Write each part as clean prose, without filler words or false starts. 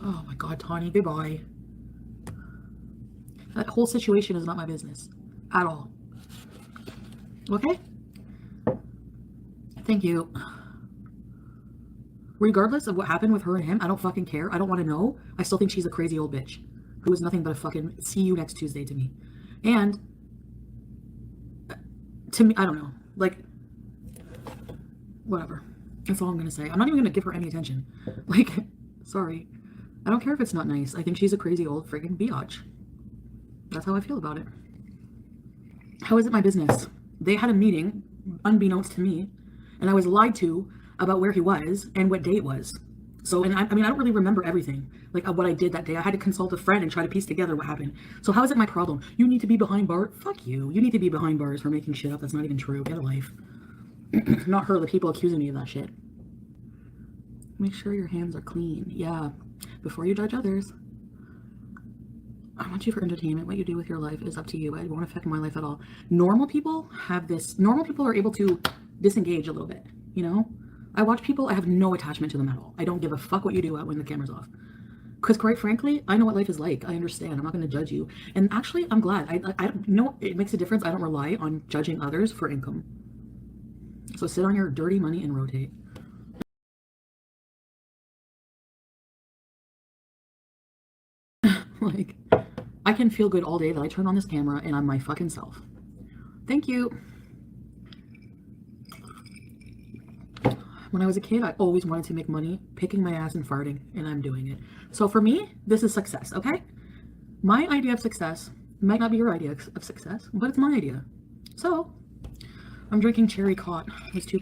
Oh my god, Tawny, goodbye. That whole situation is not my business. At all. Okay? Thank you. Regardless of what happened with her and him, I don't fucking care. I don't want to know. I still think she's a crazy old bitch who is nothing but a fucking see you next Tuesday to me. And to me, I don't know. Like, whatever. That's all I'm gonna say. I'm not even gonna give her any attention. Like, sorry. I don't care if it's not nice. I think she's a crazy old friggin' biatch. That's how I feel about it. How is it my business? They had a meeting, unbeknownst to me, and I was lied to about where he was and what day it was. So, and I mean, I don't really remember everything, like what I did that day. I had to consult a friend and try to piece together what happened. So how is it my problem? You need to be behind bars? Fuck you. You need to be behind bars for making shit up that's not even true. Get a life. Not her, the people accusing me of that shit. Make sure your hands are clean. Yeah. Before you judge others. I want you for entertainment. What you do with your life is up to you. It won't affect my life at all. Normal people have this. Normal people are able to disengage a little bit, you know? I watch people, I have no attachment to them at all. I don't give a fuck what you do when the camera's off. Because quite frankly, I know what life is like. I understand. I'm not going to judge you. And actually, I'm glad. I you know, it makes a difference. I don't rely on judging others for income. So sit on your dirty money and rotate. Like, I can feel good all day that I turn on this camera and I'm my fucking self. Thank you. When I was a kid, I always wanted to make money picking my ass and farting, and I'm doing it. So for me, this is success, okay? My idea of success might not be your idea of success, but it's my idea. So, I'm drinking cherry cot. It's $2.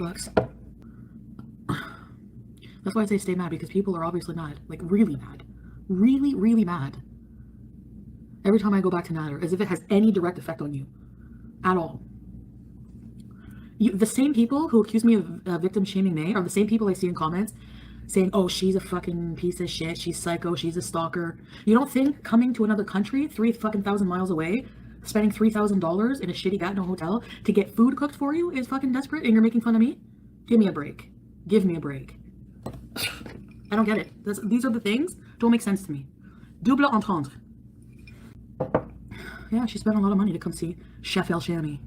That's why I say stay mad, because people are obviously mad. Like, really mad. Really, really mad. Every time I go back to Natter, as if it has any direct effect on you. At all. The same people who accuse me of victim shaming May are the same people I see in comments saying, oh, she's a fucking piece of shit, she's psycho, she's a stalker. You don't think coming to another country, 3,000 miles away, spending $3,000 in a shitty Gatineau hotel to get food cooked for you is fucking desperate, and you're making fun of me? Give me a break. Give me a break. I don't get it. These are the things don't make sense to me. Double entendre. Yeah, she spent a lot of money to come see Chef El Shami.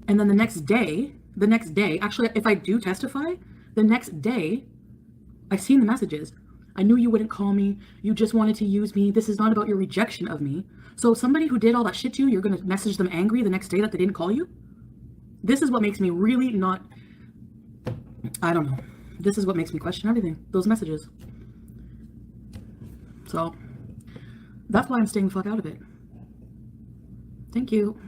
And then the next day, actually, if I do testify, the next day, I've seen the messages. I knew you wouldn't call me. You just wanted to use me. This is not about your rejection of me. So somebody who did all that shit to you, you're going to message them angry the next day that they didn't call you? This is what makes me really not, I don't know. This is what makes me question everything. Those messages. So that's why I'm staying the fuck out of it. Thank you.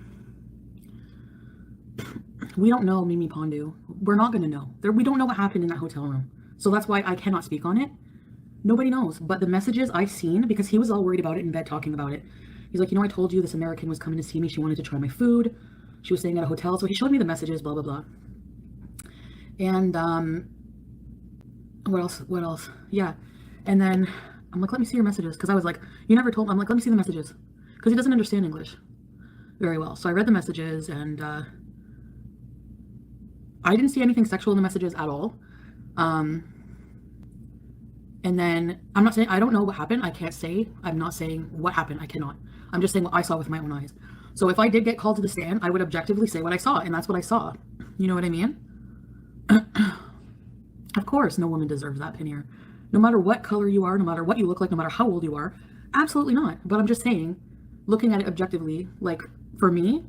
We don't know Mimi Pondu. We're not going to know. We don't know what happened in that hotel room. So that's why I cannot speak on it. Nobody knows. But the messages I've seen, because he was all worried about it in bed talking about it. He's like, you know, I told you this American was coming to see me. She wanted to try my food. She was staying at a hotel. So he showed me the messages, blah, blah, blah. And what else? Yeah. And then I'm like, let me see your messages. Because I was like, you never told me. I'm like, let me see the messages. Because he doesn't understand English very well. So I read the messages, and I didn't see anything sexual in the messages at all. And then I'm not saying, I don't know what happened. I can't say. I'm not saying what happened. I cannot. I'm just saying what I saw with my own eyes. So if I did get called to the stand, I would objectively say what I saw, and that's what I saw. You know what I mean? Of course, no woman deserves that, Pinier. No matter what color you are, no matter what you look like, no matter how old you are, absolutely not. But I'm just saying, looking at it objectively, like, for me,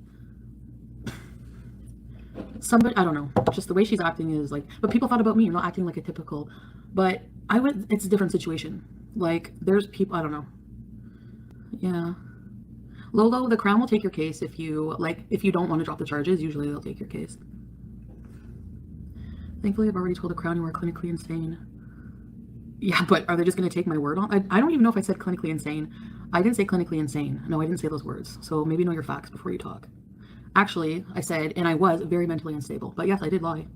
somebody, I don't know, just the way she's acting is like, but people thought about me, you're not acting like a typical, but it's a different situation. Like, there's people, I don't know. Yeah. Lolo, the Crown will take your case if you don't want to drop the charges. Usually they'll take your case. Thankfully, I've already told the Crown you are clinically insane. Yeah, but are they just going to take my word on? I don't even know if I said clinically insane. I didn't say clinically insane. No, I didn't say those words. So maybe know your facts before you talk. Actually, I said, and I was very mentally unstable. But yes, I did lie.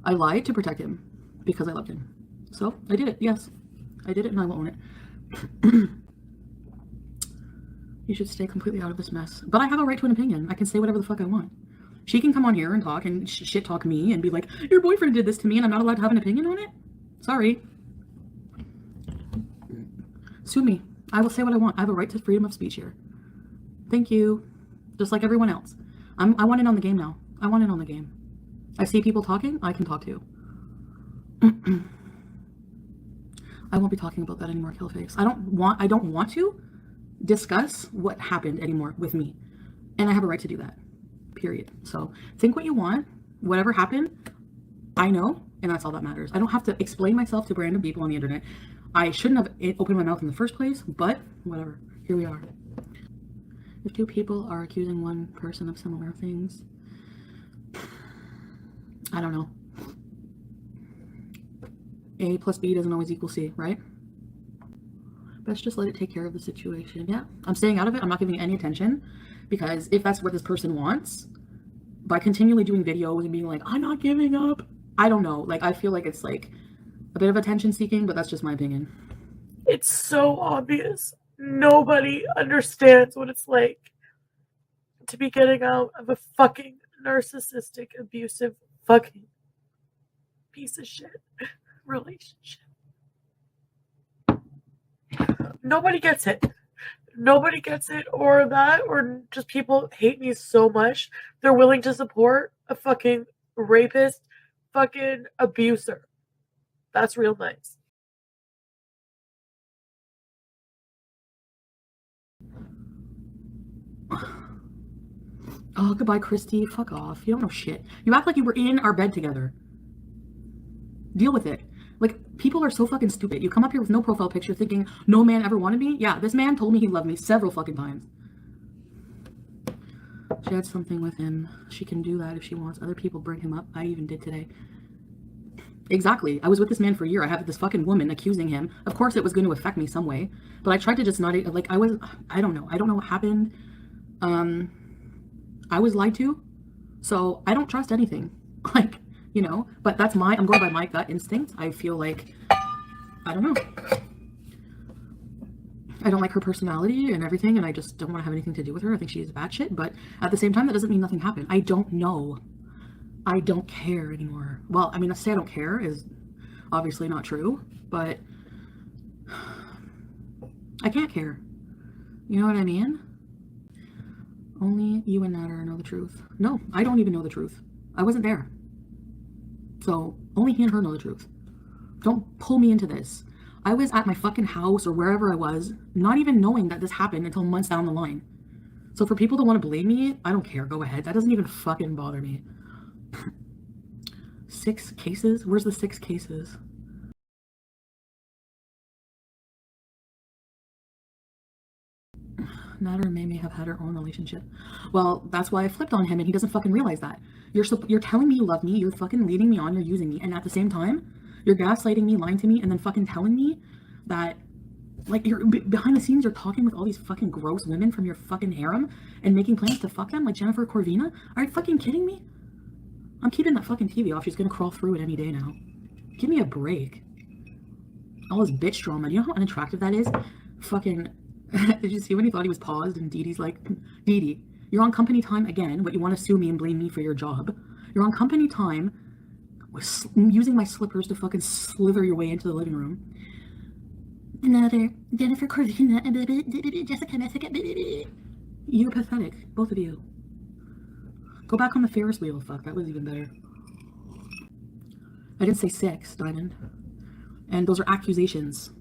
I lied to protect him because I loved him. So I did it. Yes, I did it, and I will own it. You should stay completely out of this mess. But I have a right to an opinion. I can say whatever the fuck I want. She can come on here and talk and shit talk me and be like, your boyfriend did this to me and I'm not allowed to have an opinion on it? Sorry. Sue me. I will say what I want. I have a right to freedom of speech here. Thank you. Just like everyone else. I want in on the game now. I want in on the game. I see people talking, I can talk too. I won't be talking about that anymore, Killface. I don't want to discuss what happened anymore with me. And I have a right to do that. Period. So think what you want. Whatever happened, I know, and that's all that matters. I don't have to explain myself to random people on the internet. I shouldn't have opened my mouth in the first place, but whatever. Here we are. If two people are accusing one person of similar things, I don't know. A plus B doesn't always equal C, right? Best just let it take care of the situation. Yeah, I'm staying out of it. I'm not giving it any attention, because if that's what this person wants, by continually doing videos and being like, I'm not giving up, I don't know. Like, I feel like it's like a bit of attention seeking, but that's just my opinion. It's so obvious. Nobody understands what it's like to be getting out of a fucking narcissistic, abusive, fucking piece of shit relationship. Nobody gets it. Nobody gets it, or that, or just people hate me so much they're willing to support a fucking rapist, fucking abuser. That's real nice. Oh, goodbye, Christy. Fuck off. You don't know shit. You act like you were in our bed together. Deal with it. Like, people are so fucking stupid. You come up here with no profile picture thinking no man ever wanted me. Yeah, this man told me he loved me several fucking times. She had something with him. She can do that if she wants. Other people bring him up. I even did today. Exactly. I was with this man for a year. I have this fucking woman accusing him. Of course it was going to affect me some way. But I tried to just not, like, I don't know. I don't know what happened. I was lied to. So I don't trust anything. Like, you know, but that's I'm going by my gut instinct. I feel like, I don't know. I don't like her personality and everything, and I just don't want to have anything to do with her. I think she's batshit, but at the same time, that doesn't mean nothing happened. I don't know. I don't care anymore. Well, I mean, to say I don't care is obviously not true, but I can't care. You know what I mean? Only you and Nader know the truth. No, I don't even know the truth. I wasn't there. So only he and her know the truth. Don't pull me into this. I was at my fucking house or wherever I was, not even knowing that this happened until months down the line. So for people to want to blame me, I don't care. Go ahead. That doesn't even fucking bother me. 6 cases? Where's the 6 cases? Nader and May have had her own relationship. Well, that's why I flipped on him, and he doesn't fucking realize that. You're telling me you love me, you're fucking leading me on, you're using me, and at the same time, you're gaslighting me, lying to me, and then fucking telling me that, like, you're behind the scenes, you're talking with all these fucking gross women from your fucking harem and making plans to fuck them, like Jennifer Corvina. Are you fucking kidding me? I'm keeping that fucking TV off. She's gonna crawl through it any day now. Give me a break. All this bitch drama. Do you know how unattractive that is? Fucking... Did you see when he thought he was paused and Dee Dee's like, Dee Dee, you're on company time again, but you want to sue me and blame me for your job. You're on company time using my slippers to fucking slither your way into the living room. Another Jennifer Corvina, Jessica Messick. You're pathetic, both of you. Go back on the Ferris wheel. Fuck, that was even better. I didn't say 6, Diamond. And those are accusations.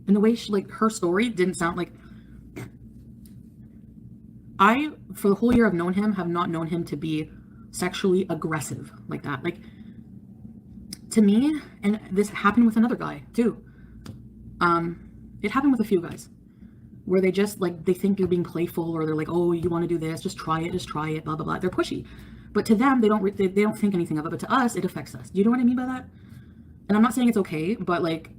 And the way she, like, her story didn't sound like... I, for the whole year I've known him, have not known him to be sexually aggressive like that. Like, to me, and this happened with another guy, too. It happened with a few guys. Where they just, like, they think you're being playful, or they're like, oh, you want to do this, just try it, blah, blah, blah. They're pushy. But to them, they don't think anything of it. But to us, it affects us. Do you know what I mean by that? And I'm not saying it's okay, but, like...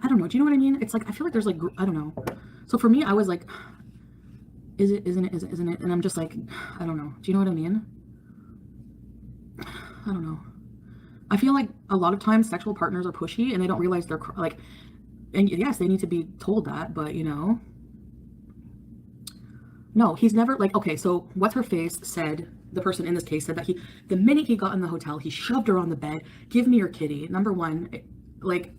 I don't know. Do you know what I mean? It's like, I feel like there's like, I don't know. So for me, I was like, is it, isn't it? And I'm just like, I don't know. Do you know what I mean? I don't know. I feel like a lot of times sexual partners are pushy and they don't realize they're like, and yes, they need to be told that, but you know, No, he's never like, okay, so what's her face said, the person in this case said that the minute he got in the hotel, he shoved her on the bed. Give me your kitty. Number one, like,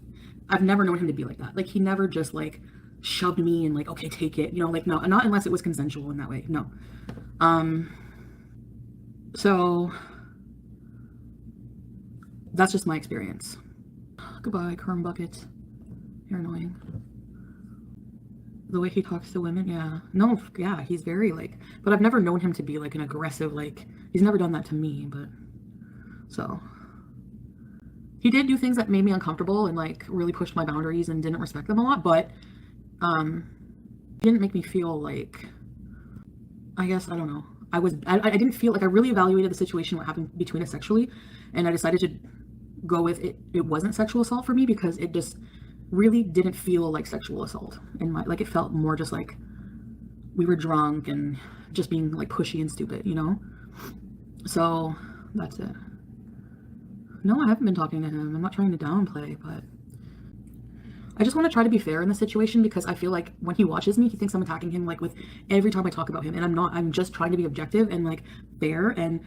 I've never known him to be like that. Like, he never just like shoved me and like, okay, take it. You know, like, no, not unless it was consensual in that way. No. So that's just my experience. Goodbye, Kern Bucket. You're annoying. The way he talks to women, yeah. No, yeah, he's very like, but I've never known him to be like an aggressive, like, he's never done that to me, but, so. He did do things that made me uncomfortable and like really pushed my boundaries and didn't respect them a lot, but, didn't make me feel like, I guess, I don't know. I didn't feel like I really evaluated the situation, what happened between us sexually, and I decided to go with it. It wasn't sexual assault for me because it just really didn't feel like sexual assault in my, like, it felt more just like we were drunk and just being like pushy and stupid, you know? So that's it. No, I haven't been talking to him. I'm not trying to downplay, but I just want to try to be fair in the situation because I feel like when he watches me, he thinks I'm attacking him like with every time I talk about him, and I'm not. I'm just trying to be objective and like fair and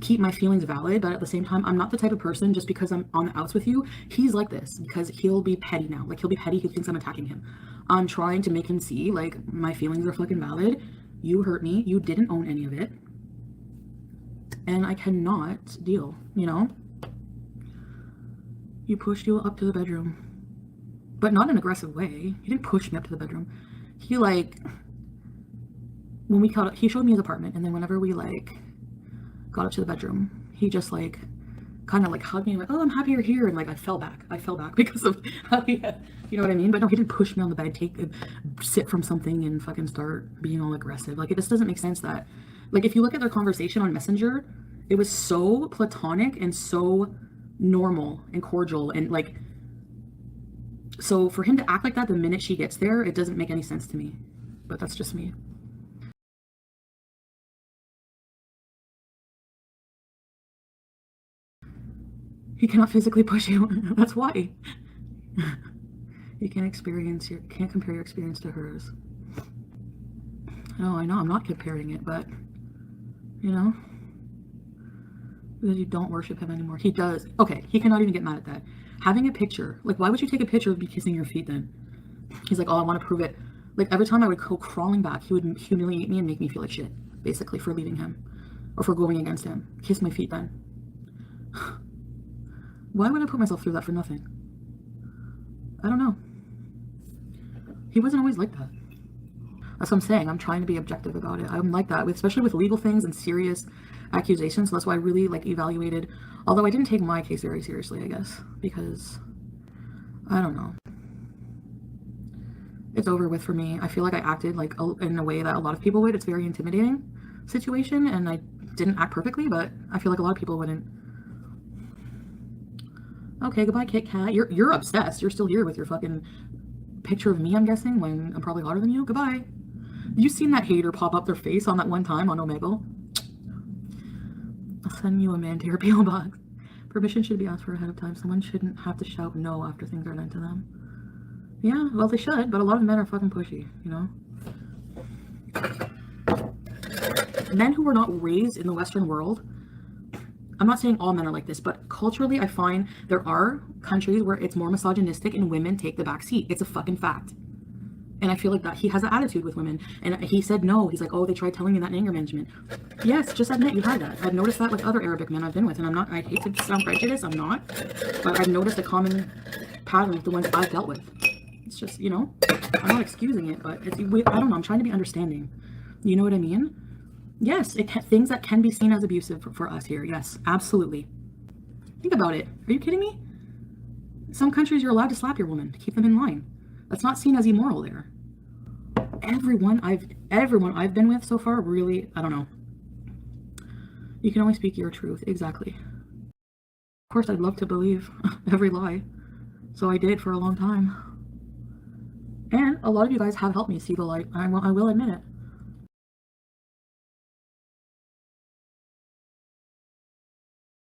keep my feelings valid, but at the same time, I'm not the type of person, just because I'm on the outs with you, he's like this, because he'll be petty now. Like, he'll be petty, he thinks I'm attacking him. I'm trying to make him see, like, my feelings are fucking valid. You hurt me, you didn't own any of it. And I cannot deal, you know? He pushed you up to the bedroom. But not in an aggressive way. He didn't push me up to the bedroom. He, like, when we caught up, he showed me his apartment, and then whenever we, like, got up to the bedroom, he just like kind of like hugged me like, oh, I'm happy you're here, and like I fell back because of how he had, you know what I mean? But no, he didn't push me on the bed, sit from something and fucking start being all aggressive. Like, it just doesn't make sense that, like, if you look at their conversation on Messenger, it was so platonic and so normal and cordial, and like, so for him to act like that the minute she gets there, it doesn't make any sense to me. But that's just me. He cannot physically push you. That's why. You can't compare your experience to hers. Oh, I know, I'm not comparing it, but, you know, because you don't worship him anymore. He does. Okay, he cannot even get mad at that. Having a picture, like, why would you take a picture of me kissing your feet then? He's like, oh, I want to prove it. Like, every time I would go crawling back, he would humiliate me and make me feel like shit, basically, for leaving him or for going against him. Kiss my feet then. Why would I put myself through that for nothing? I don't know. He wasn't always like that. That's what I'm saying. I'm trying to be objective about it. I'm like that, especially with legal things and serious accusations. So that's why I really like evaluated, although I didn't take my case very seriously, I guess, because I don't know. It's over with for me. I feel like I acted like in a way that a lot of people would. It's a very intimidating situation, and I didn't act perfectly, but I feel like a lot of people wouldn't. Okay, goodbye, Kit Kat. You're obsessed. You're still here with your fucking picture of me, I'm guessing, when I'm probably hotter than you. Goodbye. You seen that hater pop up their face on that one time on Omegle? I'll send you a man to your P.O. box. Permission should be asked for ahead of time. Someone shouldn't have to shout no after things are done to them. Yeah, well, they should, but a lot of men are fucking pushy, you know? Men who were not raised in the Western world, I'm not saying all men are like this, but culturally I find there are countries where it's more misogynistic and women take the back seat. It's a fucking fact. And I feel like that he has an attitude with women. And he said no. He's like, oh, they tried telling me that in anger management. Yes, just admit you had that. I've noticed that with other Arabic men I've been with, and I hate to sound prejudiced, I'm not. But I've noticed a common pattern with the ones I've dealt with. It's just, you know, I'm not excusing it, but it's, I don't know, I'm trying to be understanding. You know what I mean? Yes, things that can be seen as abusive for us here. Yes, absolutely. Think about it. Are you kidding me? Some countries you're allowed to slap your woman to keep them in line. That's not seen as immoral there. Everyone I've been with so far, really, I don't know. You can only speak your truth. Exactly. Of course, I'd love to believe every lie. So I did for a long time. And a lot of you guys have helped me see the light. I will admit it.